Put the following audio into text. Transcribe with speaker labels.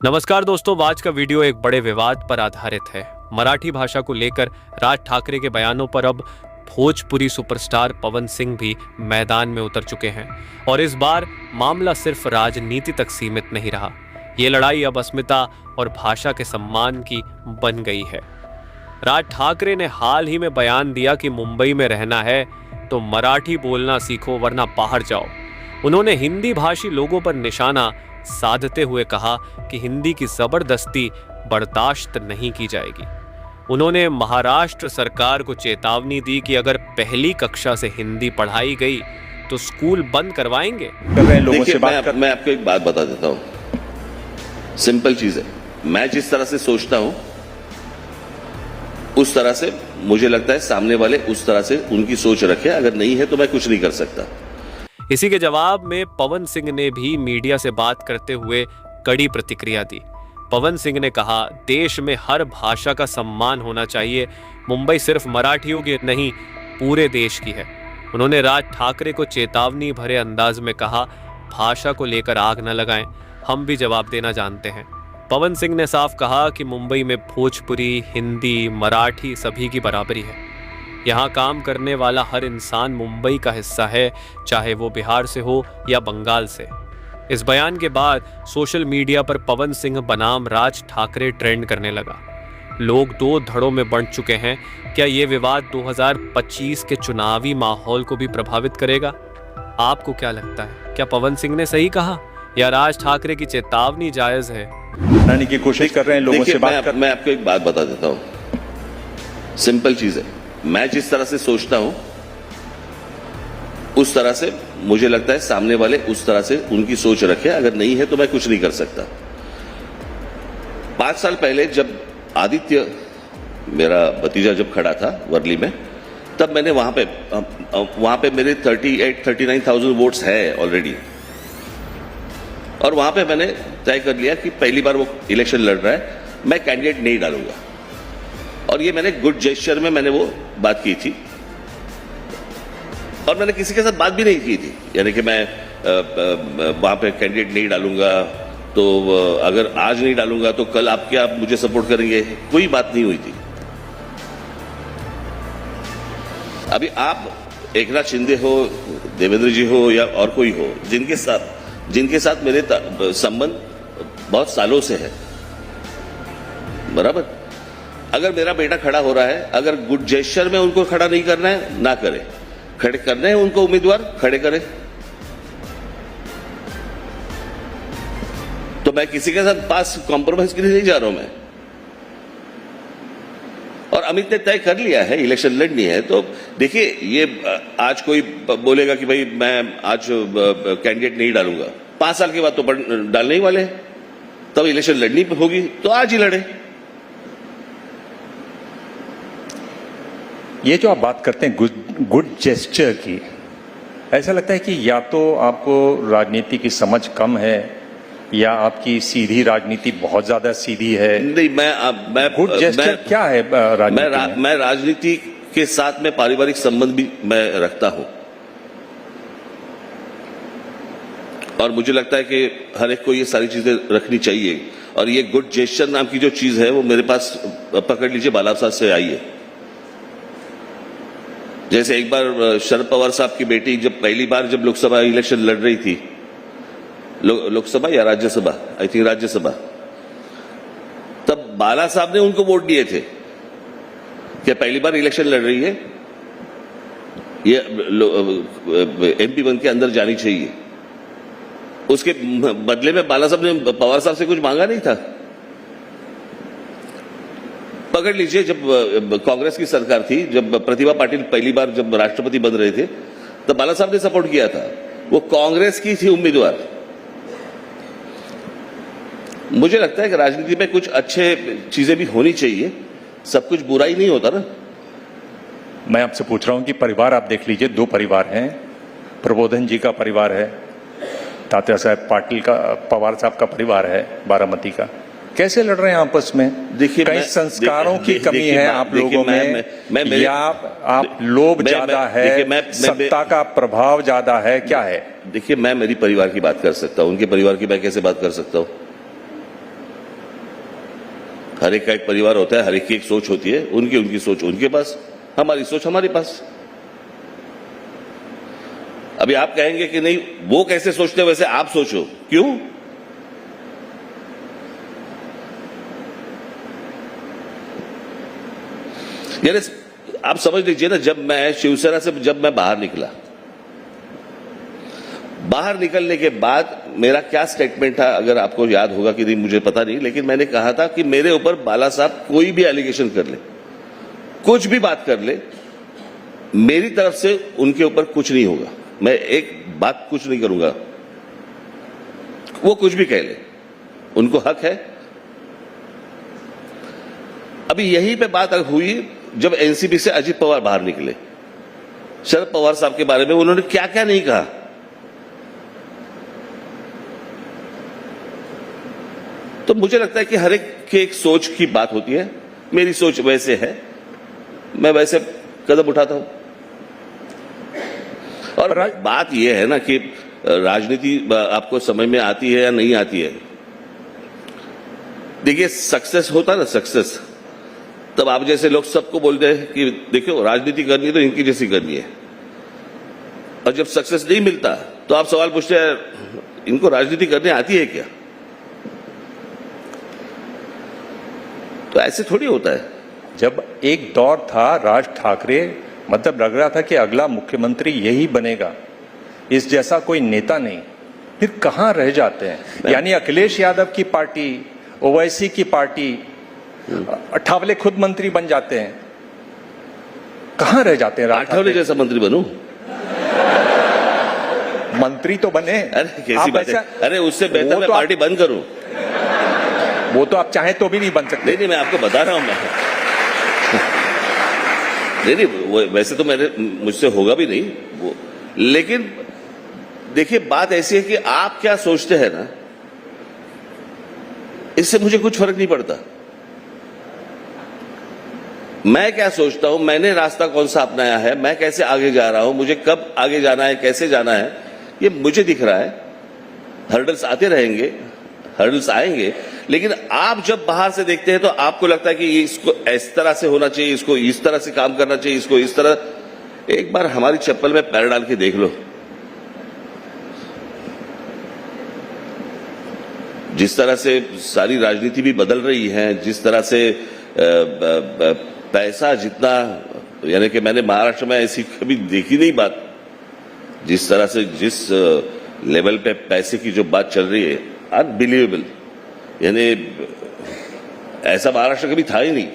Speaker 1: नमस्कार दोस्तों, आज का वीडियो एक बड़े विवाद पर आधारित है। मराठी भाषा को लेकर राज ठाकरे के बयानों पर अब भोजपुरी सुपरस्टार पवन सिंह भी मैदान में उतर चुके हैं और इस बार मामला सिर्फ राजनीति तक सीमित नहीं रहा। ये लड़ाई अब अस्मिता और भाषा के सम्मान की बन गई है। राज ठाकरे ने हाल ही में बयान दिया कि मुंबई में रहना है तो मराठी बोलना सीखो वरना बाहर जाओ। उन्होंने हिंदी भाषी लोगों पर निशाना साधते हुए कहा कि हिंदी की जबरदस्ती बर्दाश्त नहीं की जाएगी। उन्होंने महाराष्ट्र सरकार को चेतावनी दी कि अगर पहली कक्षा से हिंदी पढ़ाई गई तो स्कूल बंद करवाएंगे।
Speaker 2: देखिए, मैं आपको एक बात बता देता हूं। सिंपल चीज है, मैं जिस तरह से सोचता हूं उस तरह से मुझे लगता है सामने वाले उस तरह से उनकी सोच रखे। अगर नहीं है तो मैं कुछ नहीं कर सकता।
Speaker 1: इसी के जवाब में पवन सिंह ने भी मीडिया से बात करते हुए कड़ी प्रतिक्रिया दी। पवन सिंह ने कहा, देश में हर भाषा का सम्मान होना चाहिए। मुंबई सिर्फ मराठियों की नहीं, पूरे देश की है। उन्होंने राज ठाकरे को चेतावनी भरे अंदाज में कहा, भाषा को लेकर आग न लगाएं, हम भी जवाब देना जानते हैं। पवन सिंह ने साफ कहा कि मुंबई में भोजपुरी, हिंदी, मराठी सभी की बराबरी है। यहाँ काम करने वाला हर इंसान मुंबई का हिस्सा है, चाहे वो बिहार से हो या बंगाल से। इस बयान के बाद सोशल मीडिया पर पवन सिंह बनाम राज ठाकरे ट्रेंड करने लगा। लोग दो धड़ों में बंट चुके हैं। क्या ये विवाद 2025 के चुनावी माहौल को भी प्रभावित करेगा? आपको क्या लगता है, क्या पवन सिंह ने सही कहा या राज ठाकरे की चेतावनी जायज है?
Speaker 3: बनाने की कोशिश कर रहे हैं लोगों से बात कर।
Speaker 2: मैं आपको एक बात बता देता हूं। सिंपल चीज है, मैं जिस तरह से सोचता हूं उस तरह से मुझे लगता है सामने वाले उस तरह से उनकी सोच रखे। अगर नहीं है तो मैं कुछ नहीं कर सकता। 5 साल पहले जब आदित्य मेरा भतीजा जब खड़ा था वर्ली में, तब मैंने वहां पे मेरे 39,000 वोट्स है ऑलरेडी। और वहां पे मैंने तय कर लिया कि पहली बार वो इलेक्शन लड़ रहा है, मैं कैंडिडेट नहीं डालूंगा। और ये मैंने गुड जेस्चर में मैंने वो बात की थी और मैंने किसी के साथ बात भी नहीं की थी, यानी कि मैं वहां पे कैंडिडेट नहीं डालूंगा तो अगर आज नहीं डालूंगा तो कल आप मुझे सपोर्ट करेंगे, कोई बात नहीं हुई थी। अभी आप एकनाथ शिंदे हो, देवेंद्र जी हो या और कोई हो, जिनके साथ मेरे संबंध बहुत सालों से है, बराबर। अगर मेरा बेटा खड़ा हो रहा है, अगर गुड जेस्चर में उनको खड़ा नहीं करना है ना करे, खड़े करने हैं उनको उम्मीदवार खड़े करे। तो मैं किसी के साथ पास कॉम्प्रोमाइज के लिए नहीं जा रहा हूं मैं। और अमित ने तय कर लिया है इलेक्शन लड़नी है, तो देखिए ये आज कोई बोलेगा कि भाई मैं आज कैंडिडेट नहीं डालूंगा, 5 साल के बाद तो डालने ही वाले हैं, तब इलेक्शन लड़नी होगी तो आज ही लड़े।
Speaker 3: ये जो आप बात करते हैं गुड जेस्चर की, ऐसा लगता है कि या तो आपको राजनीति की समझ कम है या आपकी सीधी राजनीति बहुत ज्यादा सीधी है।
Speaker 2: नहीं, मैं
Speaker 3: गुड जेस्चर क्या है राजनीति में?
Speaker 2: मैं राजनीति के साथ में पारिवारिक संबंध भी मैं रखता हूं और मुझे लगता है कि हर एक को ये सारी चीजें रखनी चाहिए। और ये गुड जेस्चर नाम की जो चीज है वो मेरे पास पकड़ लीजिए बालासाहब से आई है। जैसे एक बार शरद पवार साहब की बेटी जब पहली बार जब लोकसभा इलेक्शन लड़ रही थी, लोकसभा या राज्यसभा, आई थिंक राज्यसभा, तब बाला साहब ने उनको वोट दिए थे कि पहली बार इलेक्शन लड़ रही है, ये एमपी बन के अंदर जानी चाहिए। उसके बदले में बाला साहब ने पवार साहब से कुछ मांगा नहीं था। पकड़ लीजिए, जब कांग्रेस की सरकार थी, जब प्रतिभा पाटिल पहली बार जब राष्ट्रपति बन रहे थे, तब बाला साहब ने सपोर्ट किया था। वो कांग्रेस की थी उम्मीदवार। मुझे लगता है कि राजनीति में कुछ अच्छे चीजें भी होनी चाहिए, सब कुछ बुरा ही नहीं होता ना।
Speaker 3: मैं आपसे पूछ रहा हूं कि परिवार आप देख लीजिए, 2 परिवार हैं। प्रबोधन जी का परिवार है, तात्या साहब पाटिल का, पवार साहब का परिवार है बारामती का। कैसे लड़ रहे हैं आपस में?
Speaker 2: देखिए,
Speaker 3: कई संस्कारों की कमी है आप लोगों में, या आप लोभ ज्यादा है, सत्ता का प्रभाव ज्यादा है, क्या है?
Speaker 2: देखिए, मैं मेरी परिवार की बात कर सकता हूं, उनके परिवार की मैं कैसे बात कर सकता हूं? हर एक का एक परिवार होता है, हर एक की एक सोच होती है, उनकी सोच उनके पास, हमारी सोच हमारे पास। अभी आप कहेंगे कि नहीं वो कैसे सोचते वैसे आप सोचो, क्यों? यानी आप समझ लीजिए ना, जब मैं शिवसेना से बाहर निकला, बाहर निकलने के बाद मेरा क्या स्टेटमेंट था, अगर आपको याद होगा कि नहीं मुझे पता नहीं, लेकिन मैंने कहा था कि मेरे ऊपर बाला साहब कोई भी एलिगेशन कर ले, कुछ भी बात कर ले, मेरी तरफ से उनके ऊपर कुछ नहीं होगा, मैं एक बात कुछ नहीं करूंगा, वो कुछ भी कह ले, उनको हक है। अभी यहीं पे बात हुई जब एनसीपी से अजित पवार बाहर निकले, शरद पवार साहब के बारे में उन्होंने क्या क्या नहीं कहा। तो मुझे लगता है कि हर एक की एक सोच की बात होती है, मेरी सोच वैसे है, मैं वैसे कदम उठाता हूं। और बात यह है ना कि राजनीति आपको समझ में आती है या नहीं आती है। देखिए सक्सेस होता ना, सक्सेस, तब आप जैसे लोग सबको बोलते हैं कि देखो राजनीति करनी है तो इनकी जैसी करनी है, और जब सक्सेस नहीं मिलता तो आप सवाल पूछते हैं इनको राजनीति करने आती है क्या? तो ऐसे थोड़ी होता है।
Speaker 3: जब एक दौर था राज ठाकरे, मतलब लग रहा था कि अगला मुख्यमंत्री यही बनेगा, इस जैसा कोई नेता नहीं, फिर कहां रह जाते हैं? यानी अखिलेश यादव की पार्टी, ओवैसी की पार्टी, अठावले खुद मंत्री बन जाते हैं, कहां रह जाते हैं?
Speaker 2: अठावले जैसा मंत्री बनूं?
Speaker 3: मंत्री तो बने।
Speaker 2: अरे कैसी बात है? अरे उससे बेहतर मैं पार्टी बंद करूं।
Speaker 3: वो तो आप चाहें तो भी नहीं बन सकते।
Speaker 2: नहीं, मैं आपको बता रहा हूं। मैं नहीं, वैसे तो मुझसे होगा भी नहीं वो, लेकिन देखिए बात ऐसी है कि आप क्या सोचते हैं ना, इससे मुझे कुछ फर्क नहीं पड़ता। मैं क्या सोचता हूं, मैंने रास्ता कौन सा अपनाया है, मैं कैसे आगे जा रहा हूं, मुझे कब आगे जाना है, कैसे जाना है, ये मुझे दिख रहा है। हर्डल्स आते रहेंगे, हर्डल्स आएंगे, लेकिन आप जब बाहर से देखते हैं तो आपको लगता है कि इसको इस तरह से होना चाहिए, इसको इस तरह से काम करना चाहिए, इसको इस तरह। एक बार हमारी चप्पल में पैर डाल के देख लो, जिस तरह से सारी राजनीति भी बदल रही है, जिस तरह से पैसा जितना, यानी कि मैंने महाराष्ट्र में ऐसी कभी देखी नहीं बात, जिस तरह से जिस लेवल पे पैसे की जो बात चल रही है, अनबिलीवेबल। यानी ऐसा महाराष्ट्र कभी था ही नहीं।